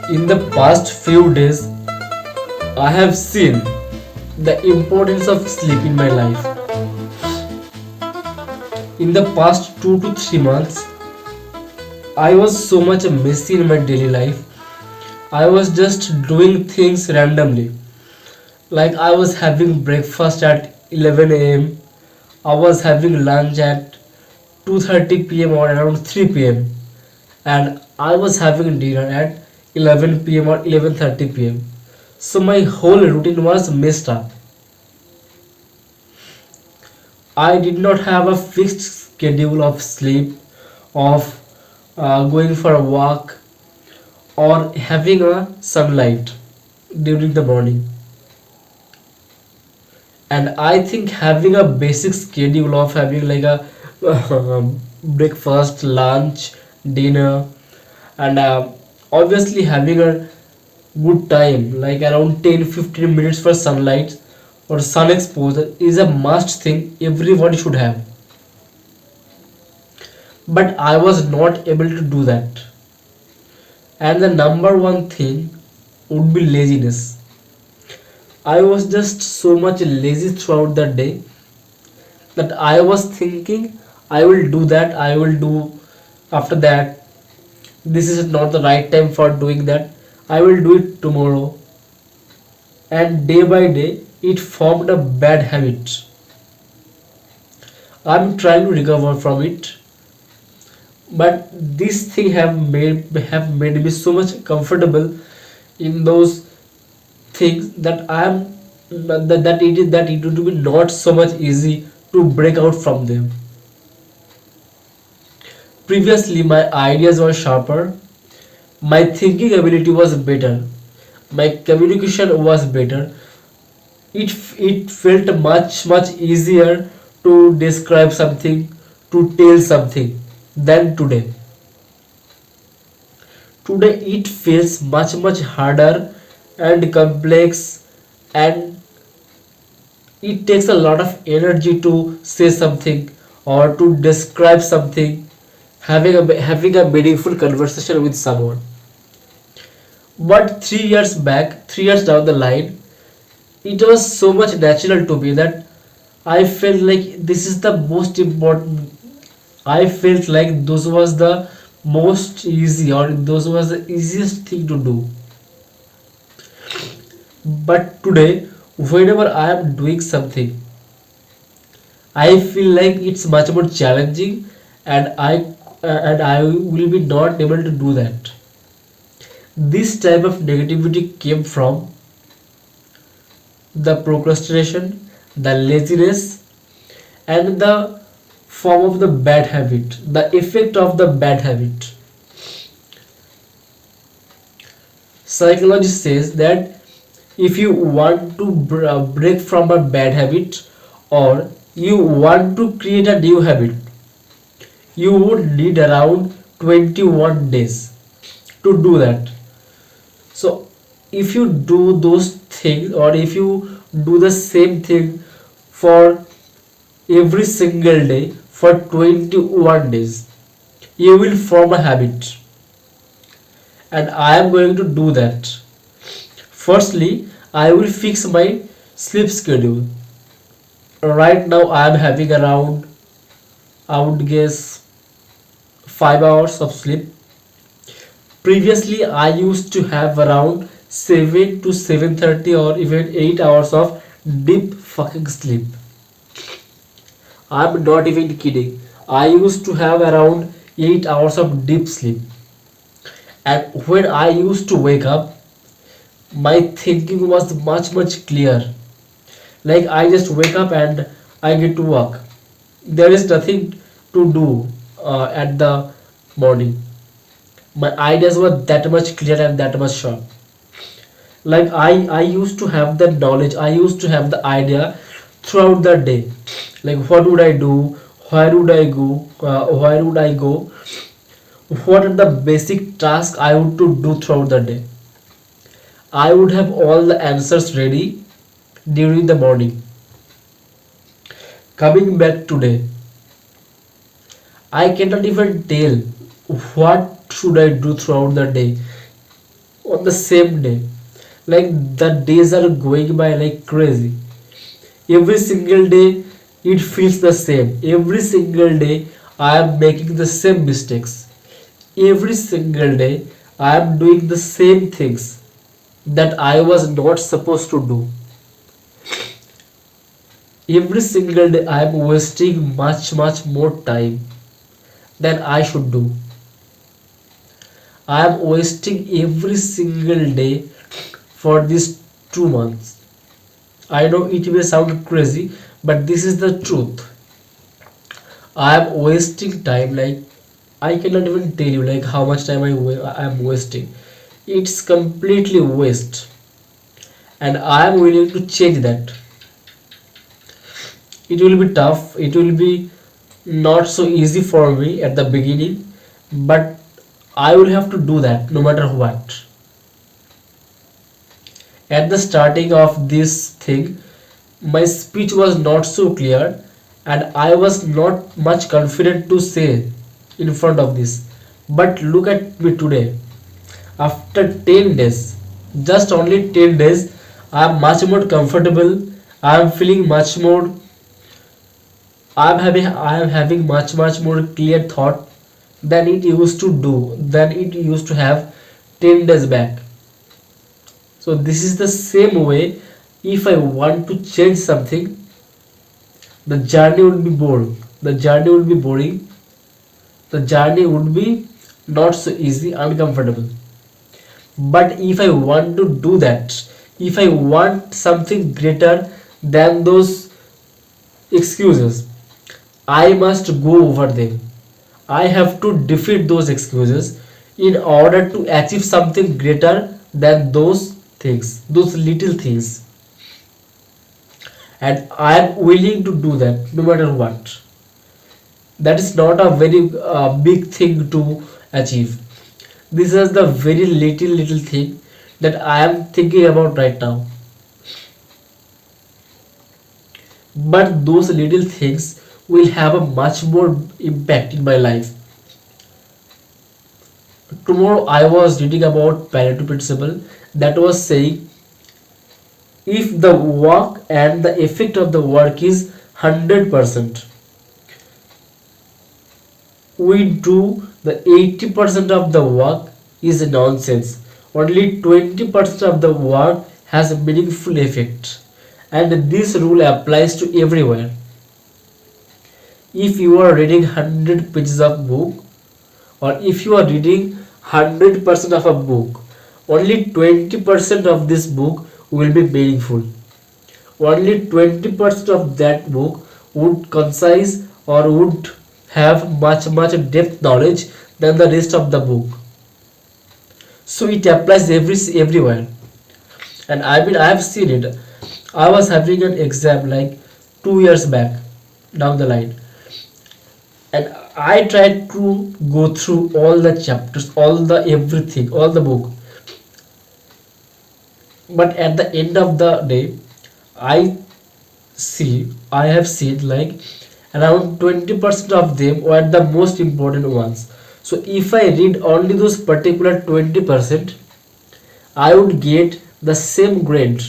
In the past few days, I have seen the importance of sleep in my life. In the past 2 to 3 months, I was so much messy in my daily life. I was just doing things randomly. Like I was having breakfast at 11 a.m. I was having lunch at 2:30 p.m. or around 3 p.m. and I was having dinner at 11 p.m. or 11:30 p.m. So my whole routine was messed up. I did not have a fixed schedule of sleep, of going for a walk, or having a sunlight during the morning. And I think having a basic schedule of having like a breakfast, lunch, dinner, and obviously having a good time like around 10 to 15 minutes for sunlight or sun exposure is a must thing everybody should have, but I was not able to do that. And the number one thing would be laziness. I was just so much lazy throughout the day that I was thinking I will do that, I will do after that, this is not the right time for doing that, I will do it tomorrow. And day by day it formed a bad habit. I'm trying to recover from it, but this thing have made me so much comfortable in those things that it would be not so much easy to break out from them. Previously my ideas were sharper, my thinking ability was better, my communication was better. It felt much easier to describe something, to tell something than today. Today it feels much harder and complex, and it takes a lot of energy to say something or to describe something, having a meaningful conversation with someone. But 3 years back, 3 years down the line, it was so much natural to me that I felt like this is the most important. I felt like those was the most easy, or those was the easiest thing to do. But today, whenever I am doing something, I feel like it's much more challenging, and I will be not able to do that. This type of negativity came from the procrastination, the laziness, and the form of the bad habit, the effect of the bad habit. Psychology says that if you want to break from a bad habit, or you want to create a new habit, you would need around 21 days to do that. So if you do those things, or if you do the same thing for every single day for 21 days, you will form a habit. And I am going to do that. Firstly, I will fix my sleep schedule. Right now I am having around, I would guess, 5 hours of sleep. Previously I used to have around 7 to 7:30 or even 8 hours of deep fucking sleep. I'm not even kidding. I used to have around 8 hours of deep sleep. And when I used to wake up, my thinking was much clear. Like I just wake up and I get to work. There is nothing to do at the morning. My ideas were that much clear and that much sharp. Like I used to have the knowledge, I used to have the idea throughout the day. Like what would I do, where would I go, what are the basic tasks I would to do throughout the day. I would have all the answers ready during the morning. Coming back today, I cannot even tell what should I do throughout the day, on the same day. Like the days are going by like crazy. Every single day it feels the same. Every single day I am making the same mistakes. Every single day I am doing the same things that I was not supposed to do. Every single day I am wasting much more time than I should do. I am wasting every single day for these 2 months. I know it may sound crazy, but this is the truth. I am wasting time like I cannot even tell you like how much time I am wasting. It's completely waste, and I am willing to change that. It will be tough. It will be not so easy for me at the beginning, but I will have to do that no matter what. At the starting of this thing, my speech was not so clear and I was not much confident to say in front of this. But look at me today. After 10 days, just only 10 days, I am much more comfortable. I am feeling much more. I am having much more clear thought than it used to have 10 days back. So this is the same way. If I want to change something, the journey would be boring. The journey would be not so easy, uncomfortable. But if I want to do that, if I want something greater than those excuses, I must go over them. I have to defeat those excuses in order to achieve something greater than those things, those little things. And I am willing to do that no matter what. That is not a very big thing to achieve. This is the very little thing that I am thinking about right now. But those little things will have a much more impact in my life. Tomorrow I was reading about Pareto principle that was saying if the work and the effect of the work is 100%, we do the 80% of the work is nonsense. Only 20% of the work has a meaningful effect. And this rule applies to everywhere. If you are reading 100 pages of book, or if you are reading 100% of a book, only 20% of this book will be meaningful. Only 20% of that book would concise or would have much depth knowledge than the rest of the book. So it applies everywhere. And I have seen it. I was having an exam like 2 years back down the line, and I tried to go through all the chapters, all the everything, all the book. But at the end of the day, I I have seen like around 20% of them were the most important ones. So if I read only those particular 20%, I would get the same grade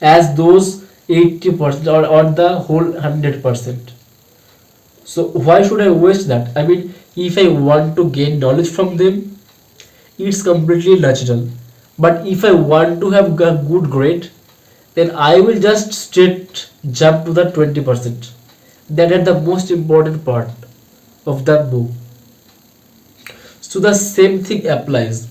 as those 80% or the whole 100%. So why should I waste that? I mean, if I want to gain knowledge from them, it's completely natural. But if I want to have a good grade, then I will just straight jump to the 20%. That is the most important part of the book. So the same thing applies.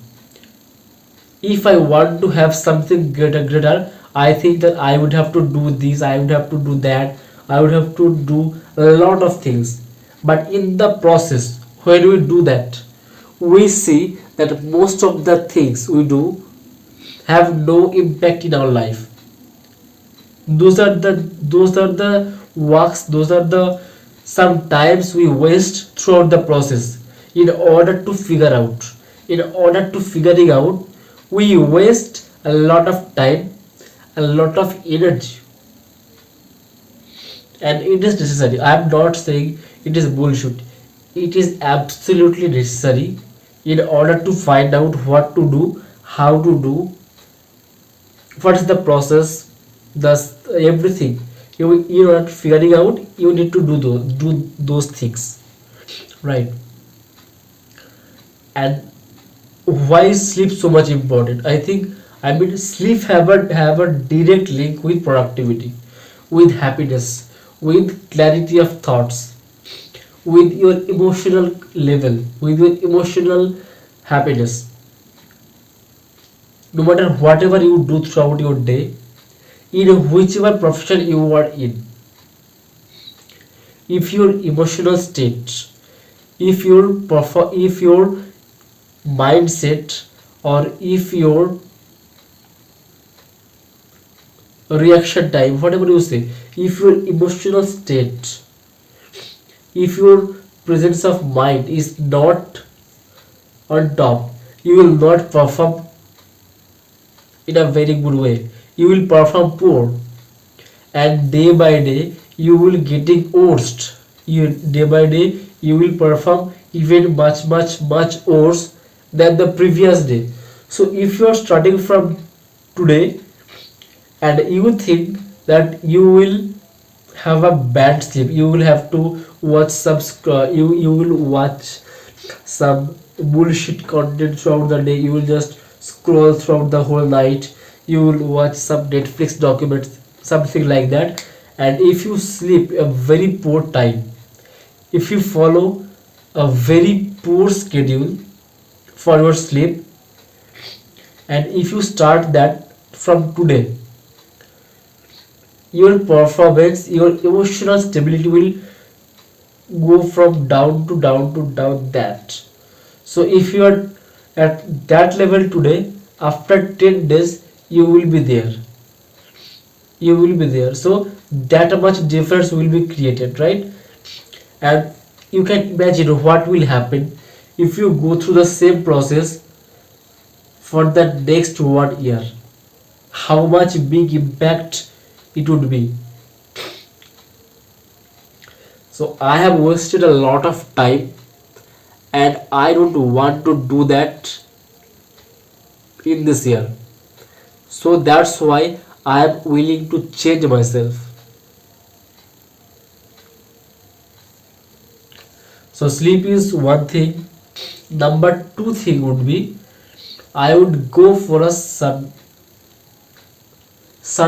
If I want to have something greater, I think that I would have to do this, I would have to do that, I would have to do a lot of things. But in the process, when we do that, we see that most of the things we do have no impact in our life. Those are the works, those are the sometimes we waste throughout the process in order to figure out. In order to figuring out, we waste a lot of time, a lot of energy, and it is necessary. I am not saying it is bullshit. It is absolutely necessary in order to find out what to do, how to do, what is the process, thus everything. You're not figuring out, you need to do those things, right? And why is sleep so much important? I mean sleep have a direct link with productivity, with happiness, with clarity of thoughts, with your emotional level, with your emotional happiness. No matter whatever you do throughout your day, in whichever profession you are in, if your emotional state, if your mindset, or if your reaction time, whatever you say, if your emotional state, if your presence of mind is not on top, you will not perform in a very good way. You will perform poor, and day by day you will getting worst. You day by day you will perform even much worse than the previous day. So if you are starting from today and you think that you will have a bad sleep, you will have to watch some you will watch some bullshit content throughout the day, you will just scroll throughout the whole night, you will watch some Netflix documents, something like that. And if you sleep a very poor time, if you follow a very poor schedule for your sleep, and if you start that from today, your performance, your emotional stability will go from down to down to down that. So if you are at that level today, after 10 days you will be there, you will be there. So that much difference will be created, right? And you can imagine what will happen if you go through the same process for the next 1 year, how much big impact it would be. So I have wasted a lot of time, and I don't want to do that in this year. So that's why I am willing to change myself. So sleep is one thing. Number two thing would be, I would go for a sun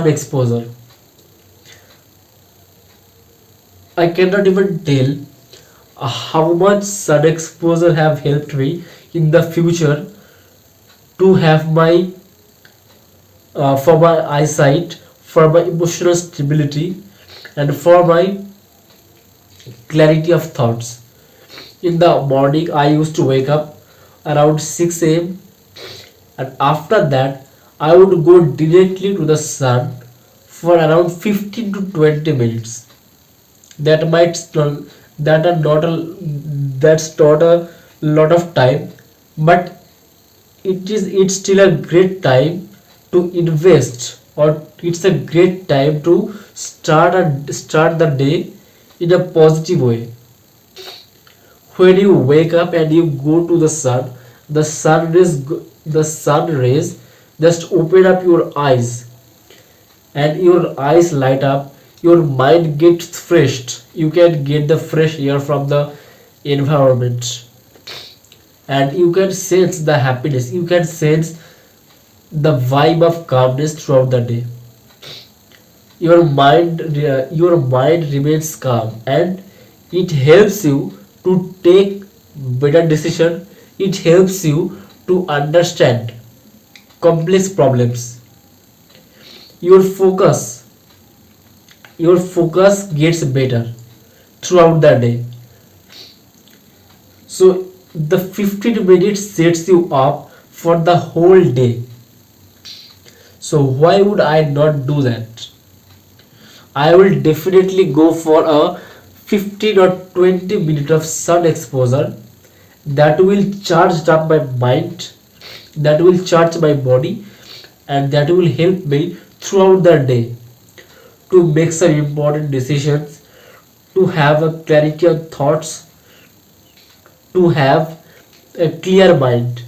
exposure. I cannot even tell how much sun exposure have helped me in the future to have my for my eyesight, for my emotional stability, and for my clarity of thoughts. In the morning, I used to wake up around 6 a.m., and after that, I would go directly to the sun for around 15 to 20 minutes. That might that are not a that's not a lot of time, but it's still a great time to invest, or it's a great time to start the day in a positive way. When you wake up and you go to the sun, the sun rays just open up your eyes, and your eyes light up, your mind gets fresh, you can get the fresh air from the environment, and you can sense the happiness, you can sense the vibe of calmness throughout the day. Your mind remains calm, and it helps you to take better decision, it helps you to understand complex problems. Your focus your focus gets better throughout the day. So the 15 minutes sets you up for the whole day. So why would I not do that? I will definitely go for a 15 or 20 minutes of sun exposure that will charge up my mind, that will charge my body, and that will help me throughout the day to make some important decisions, to have a clarity of thoughts, to have a clear mind,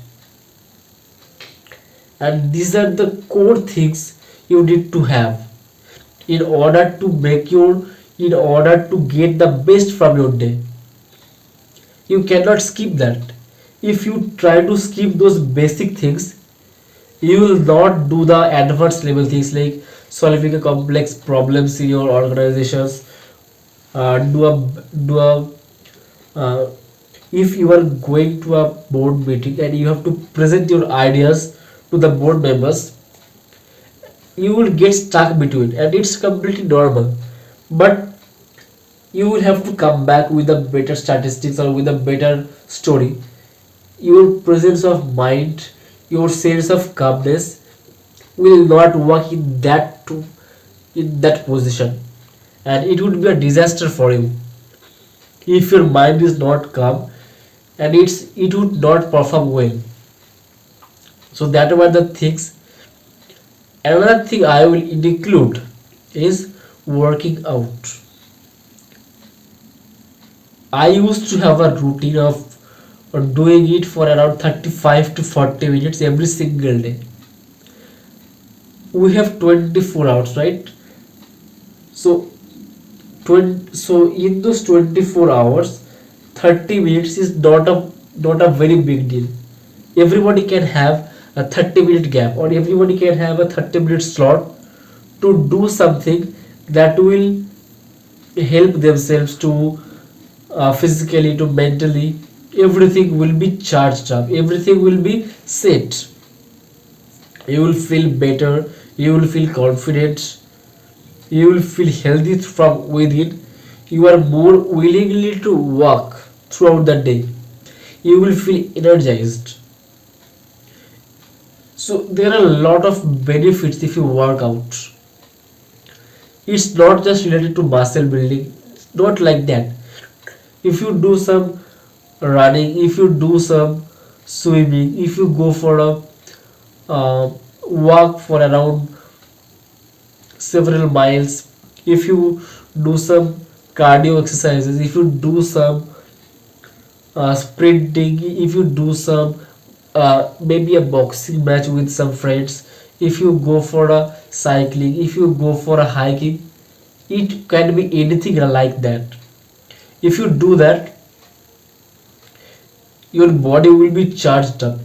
and these are the core things you need to have in order to make your in order to get the best from your day. You cannot skip that. If you try to skip those basic things, you will not do the advanced level things like solving a complex problems in your organizations. Do a do a uh, if you are going to a board meeting and you have to present your ideas to the board members, you will get stuck between, and it's completely normal. But you will have to come back with a better statistics or with a better story. Your presence of mind, your sense of calmness will not work in that position, and it would be a disaster for you if your mind is not calm, and it would not perform well. So that were the things. Another thing I will include is working out. I used to have a routine of doing it for around 35 to 40 minutes every single day. We have 24 hours, right? So so in those 24 hours, 30 minutes is not a very big deal. Everybody can have a 30-minute gap, or everybody can have a 30-minute slot to do something that will help themselves to physically, to mentally. Everything will be charged up, everything will be set. You will feel better, you will feel confident, you will feel healthy from within. You are more willingly to work throughout the day. You will feel energized. So there are a lot of benefits if you work out. It's not just related to muscle building, it's not like that. If you do some running, if you do some swimming, if you go for a walk for around several miles, if you do some cardio exercises, if you do some sprinting, if you do some maybe a boxing match with some friends, if you go for a cycling, if you go for a hiking, it can be anything like that. If you do that, your body will be charged up.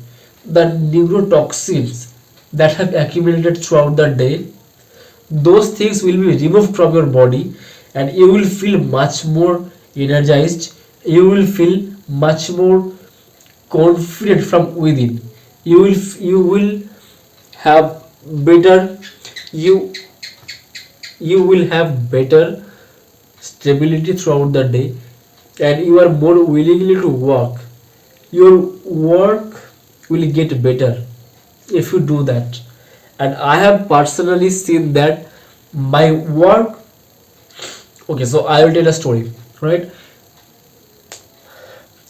The neurotoxins that have accumulated throughout the day, those things will be removed from your body, and you will feel much more energized. You will feel much more confident from within. You will have better, you you will have better stability throughout the day, and you are more willingly to work. Your work will get better if you do that. And I have personally seen that my work. Okay, so I will tell a story, right?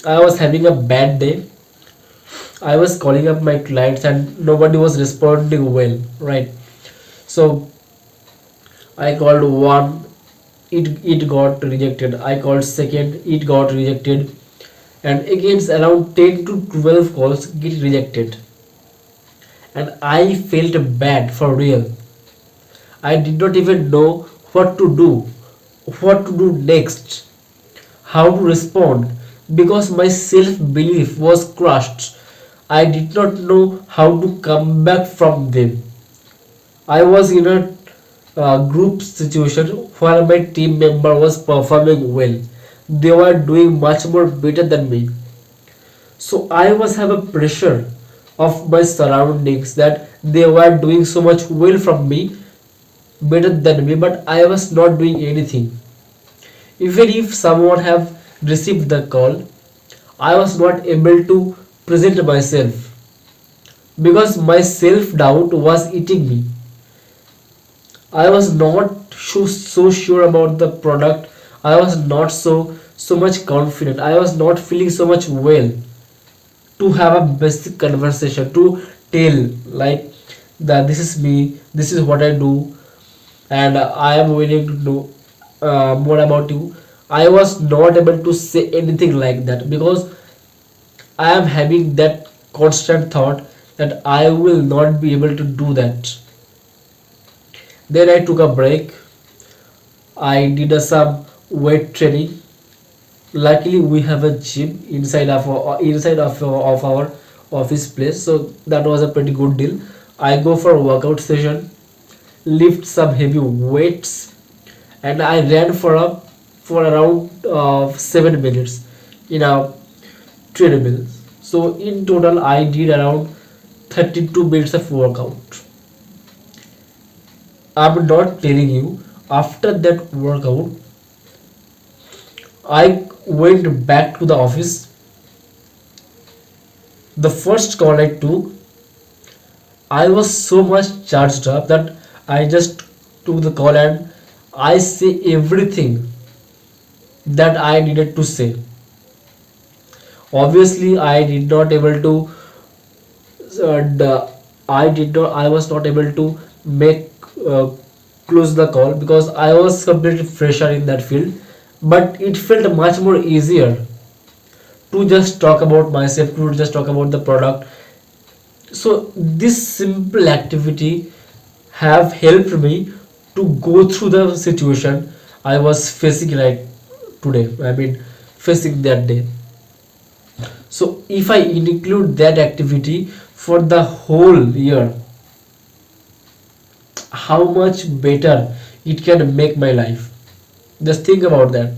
I was having a bad day. I was calling up my clients and nobody was responding well, right? So I called one, it got rejected. I called second, it got rejected, and again around 10 to 12 calls get rejected, and I felt bad for real. I did not even know what to do, what to do next, how to respond, because my self belief was crushed. I did not know how to come back from them. I was in a group situation where my team member was performing well. They were doing much more better than me. So I was have a pressure of my surroundings that they were doing so much well from me, better than me, but I was not doing anything. Even if someone have received the call, I was not able to present myself because my self doubt was eating me. I was not so sure about the product. I was not so much confident. I was not feeling so much well to have a basic conversation to tell like that this is me, this is what I do, and I am willing to know more about you. I was not able to say anything like that because I am having that constant thought that I will not be able to do that. Then I took a break. I did some weight training. Luckily, we have a gym of our office place, so that was a pretty good deal. I go for a workout session, lift some heavy weights, and I ran for around 7 minutes in a treadmill. So in total, I did around 32 minutes of workout. I'm not telling you. After that workout, I went back to the office. The first call I took, I was so much charged up that I just took the call and I say everything that I needed to say. Obviously, I did not able to I was not able to make uh, close the call because I was completely fresher in that field. But it felt much more easier to just talk about myself, to just talk about the product. So this simple activity have helped me to go through the situation I was facing right today. I mean, facing that day. So if I include that activity for the whole year, how much better it can make my life. Just think about that.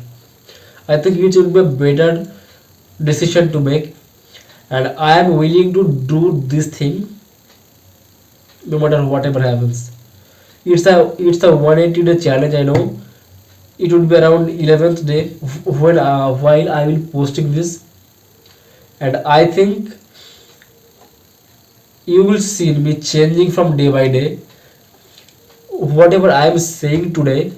I think it will be a better decision to make, and I am willing to do this thing no matter whatever happens. It's a 180-day challenge. I know it would be around 11th day when while I will posting this, and I think you will see me changing from day by day. Whatever I am saying today,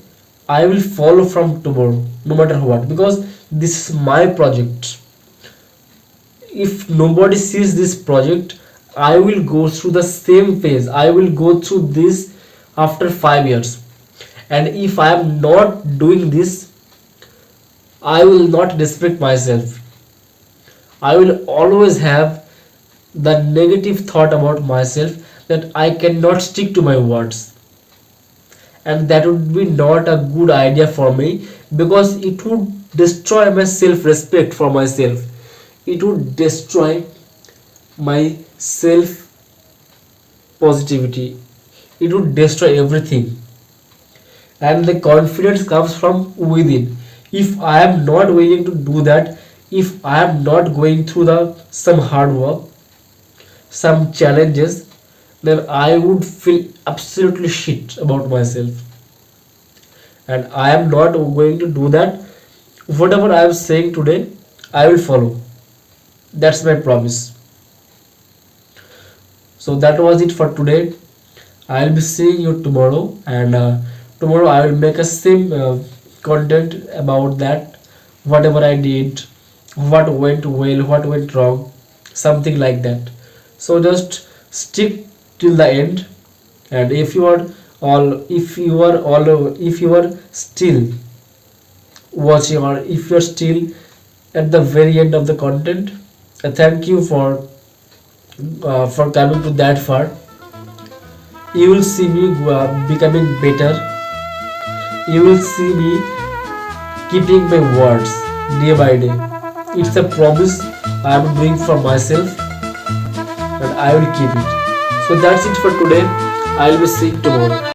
I will follow from tomorrow, no matter what, because this is my project. If nobody sees this project, I will go through the same phase. I will go through this after 5 years, and if I am not doing this, I will not respect myself. I will always have the negative thought about myself that I cannot stick to my words, and that would be not a good idea for me because it would destroy my self respect for myself. It would destroy my self positivity. It would destroy everything, and the confidence comes from within. If I am not willing to do that, if I am not going through the some hard work, some challenges, then I would feel absolutely shit about myself, and I am not going to do that. Whatever I am saying today, I will follow. That's my promise. So that was it for today. I'll be seeing you tomorrow, and tomorrow I will make a same content about that, whatever I did, what went well, what went wrong, something like that. So just stick till the end, and if you are still watching, or if you are still at the very end of the content, thank you for coming to that far. You will see me becoming better. You will see me keeping my words day by day. It's a promise I am doing for myself, and I will keep it. So that's it for today. I will be seeing tomorrow.